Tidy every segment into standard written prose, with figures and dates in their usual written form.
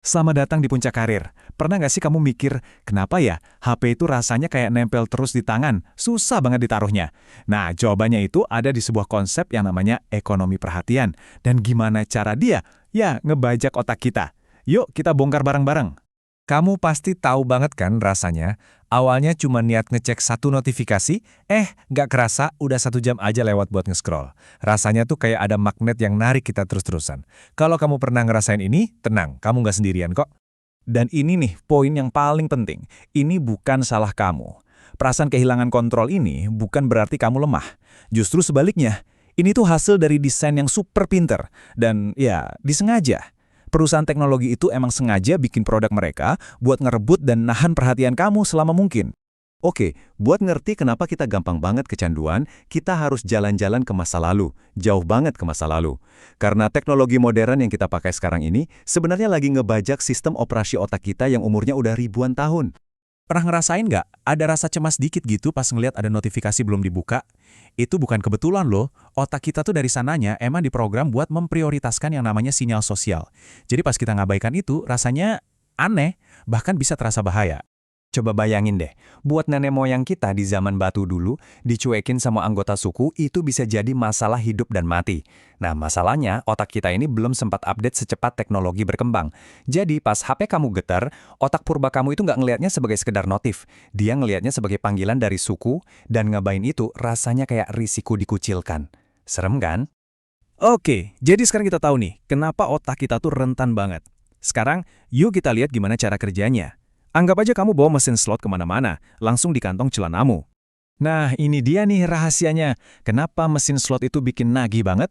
Selamat datang di puncak karir. Pernah nggak sih kamu mikir, kenapa ya HP itu rasanya kayak nempel terus di tangan, susah banget ditaruhnya? Nah, jawabannya itu ada di sebuah konsep yang namanya ekonomi perhatian. Dan gimana cara dia? Ya, ngebajak otak kita. Yuk, kita bongkar bareng-bareng. Kamu pasti tahu banget kan rasanya, awalnya cuma niat ngecek satu notifikasi, nggak kerasa udah 1 jam aja lewat buat nge-scroll. Rasanya tuh kayak ada magnet yang narik kita terus-terusan. Kalau kamu pernah ngerasain ini, tenang, kamu nggak sendirian kok. Dan ini nih, poin yang paling penting. Ini bukan salah kamu. Perasaan kehilangan kontrol ini bukan berarti kamu lemah. Justru sebaliknya, ini tuh hasil dari desain yang super pinter. Dan ya, disengaja. Perusahaan teknologi itu emang sengaja bikin produk mereka buat ngerebut dan nahan perhatian kamu selama mungkin. Oke, buat ngerti kenapa kita gampang banget kecanduan, kita harus jalan-jalan ke masa lalu, jauh banget ke masa lalu. Karena teknologi modern yang kita pakai sekarang ini sebenarnya lagi ngebajak sistem operasi otak kita yang umurnya udah ribuan tahun. Pernah ngerasain nggak? Ada rasa cemas dikit gitu pas ngeliat ada notifikasi belum dibuka? Itu bukan kebetulan loh, otak kita tuh dari sananya emang diprogram buat memprioritaskan yang namanya sinyal sosial. Jadi pas kita ngabaikan itu, rasanya aneh, bahkan bisa terasa bahaya. Coba bayangin deh, buat nenek moyang kita di zaman batu dulu, dicuekin sama anggota suku itu bisa jadi masalah hidup dan mati. Nah, masalahnya otak kita ini belum sempat update secepat teknologi berkembang. Jadi pas HP kamu getar, otak purba kamu itu nggak ngelihatnya sebagai sekedar notif. Dia ngelihatnya sebagai panggilan dari suku, dan ngabain itu rasanya kayak risiko dikucilkan. Serem kan? Oke, jadi sekarang kita tahu nih, kenapa otak kita tuh rentan banget. Sekarang, yuk kita lihat gimana cara kerjanya. Anggap aja kamu bawa mesin slot kemana-mana, langsung di kantong celanamu. Nah, ini dia nih rahasianya. Kenapa mesin slot itu bikin nagih banget?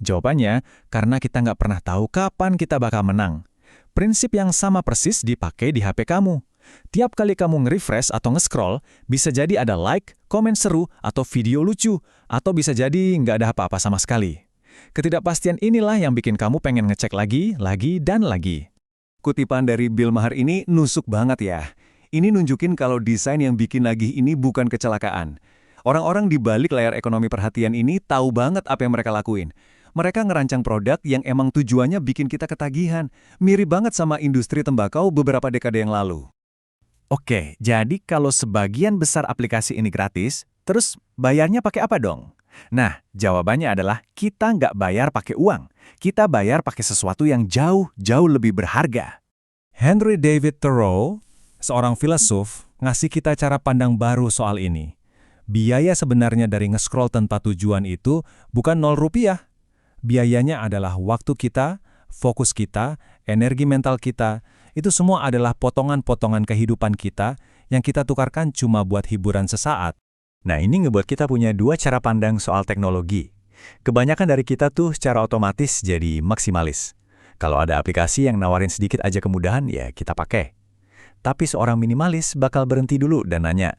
Jawabannya, karena kita nggak pernah tahu kapan kita bakal menang. Prinsip yang sama persis dipakai di HP kamu. Tiap kali kamu nge-refresh atau nge-scroll, bisa jadi ada like, komen seru, atau video lucu, atau bisa jadi nggak ada apa-apa sama sekali. Ketidakpastian inilah yang bikin kamu pengen ngecek lagi, dan lagi. Kutipan dari Bill Maher ini nusuk banget ya. Ini nunjukin kalau desain yang bikin nagih ini bukan kecelakaan. Orang-orang di balik layar ekonomi perhatian ini tahu banget apa yang mereka lakuin. Mereka ngerancang produk yang emang tujuannya bikin kita ketagihan. Mirip banget sama industri tembakau beberapa dekade yang lalu. Oke, jadi kalau sebagian besar aplikasi ini gratis, terus bayarnya pakai apa dong? Nah, jawabannya adalah kita nggak bayar pakai uang. Kita bayar pakai sesuatu yang jauh lebih berharga. Henry David Thoreau, seorang filsuf, ngasih kita cara pandang baru soal ini. Biaya sebenarnya dari nge-scroll tanpa tujuan itu bukan Rp0. Biayanya adalah waktu kita, fokus kita, energi mental kita. Itu semua adalah potongan-potongan kehidupan kita yang kita tukarkan cuma buat hiburan sesaat. Nah, ini ngebuat kita punya dua cara pandang soal teknologi. Kebanyakan dari kita tuh secara otomatis jadi maksimalis. Kalau ada aplikasi yang nawarin sedikit aja kemudahan, ya kita pakai. Tapi seorang minimalis bakal berhenti dulu dan nanya,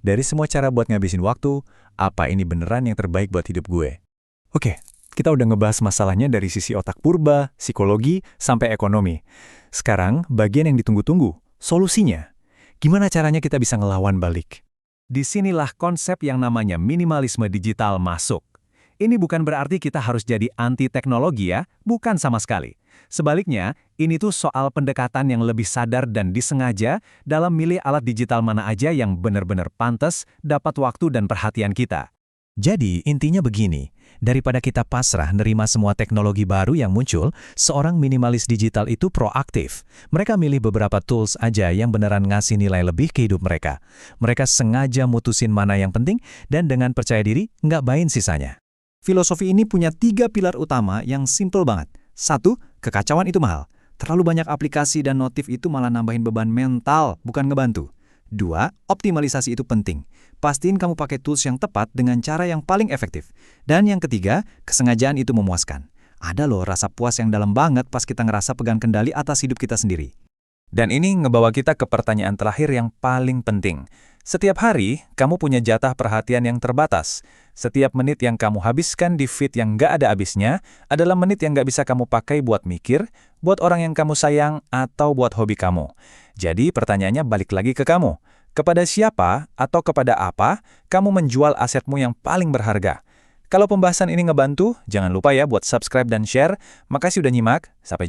dari semua cara buat ngabisin waktu, apa ini beneran yang terbaik buat hidup gue? Oke, kita udah ngebahas masalahnya dari sisi otak purba, psikologi, sampai ekonomi. Sekarang, bagian yang ditunggu-tunggu, solusinya. Gimana caranya kita bisa ngelawan balik? Disinilah konsep yang namanya minimalisme digital masuk. Ini bukan berarti kita harus jadi anti-teknologi ya, bukan sama sekali. Sebaliknya, ini tuh soal pendekatan yang lebih sadar dan disengaja dalam milih alat digital mana aja yang benar-benar pantas dapat waktu dan perhatian kita. Jadi, intinya begini, daripada kita pasrah nerima semua teknologi baru yang muncul, seorang minimalis digital itu proaktif. Mereka milih beberapa tools aja yang beneran ngasih nilai lebih ke hidup mereka. Mereka sengaja mutusin mana yang penting, dan dengan percaya diri, nggak bain sisanya. Filosofi ini punya 3 pilar utama yang simple banget. 1, kekacauan itu mahal. Terlalu banyak aplikasi dan notif itu malah nambahin beban mental, bukan ngebantu. 2, optimalisasi itu penting. Pastiin kamu pakai tools yang tepat dengan cara yang paling efektif. Dan yang ketiga, kesengajaan itu memuaskan. Ada loh rasa puas yang dalam banget pas kita ngerasa pegang kendali atas hidup kita sendiri. Dan ini ngebawa kita ke pertanyaan terakhir yang paling penting. Setiap hari, kamu punya jatah perhatian yang terbatas. Setiap menit yang kamu habiskan di feed yang nggak ada habisnya adalah menit yang nggak bisa kamu pakai buat mikir, buat orang yang kamu sayang, atau buat hobi kamu. Jadi pertanyaannya balik lagi ke kamu. Kepada siapa atau kepada apa kamu menjual asetmu yang paling berharga? Kalau pembahasan ini ngebantu, jangan lupa ya buat subscribe dan share. Makasih udah nyimak, sampai jumpa.